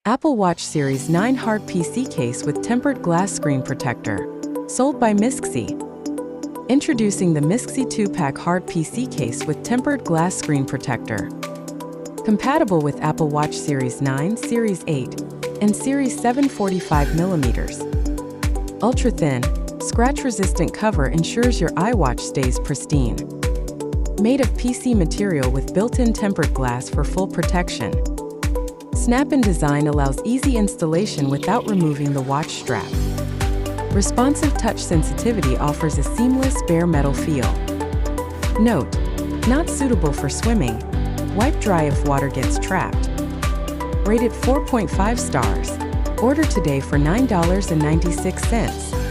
Apple Watch Series 9 Hard PC Case with Tempered Glass Screen Protector. Sold by Misxi. Introducing the Misxi 2-pack Hard PC Case with Tempered Glass Screen Protector. Compatible with Apple Watch Series 9, Series 8, and Series 7 45mm. Ultra-thin, scratch-resistant cover ensures your iWatch stays pristine. Made of PC material with built-in tempered glass for full protection. Snap-in design allows easy installation without removing the watch strap. Responsive touch sensitivity offers a seamless bare metal feel. Note: not suitable for swimming. Wipe dry if water gets trapped. Rated 4.5 stars. Order today for $9.96.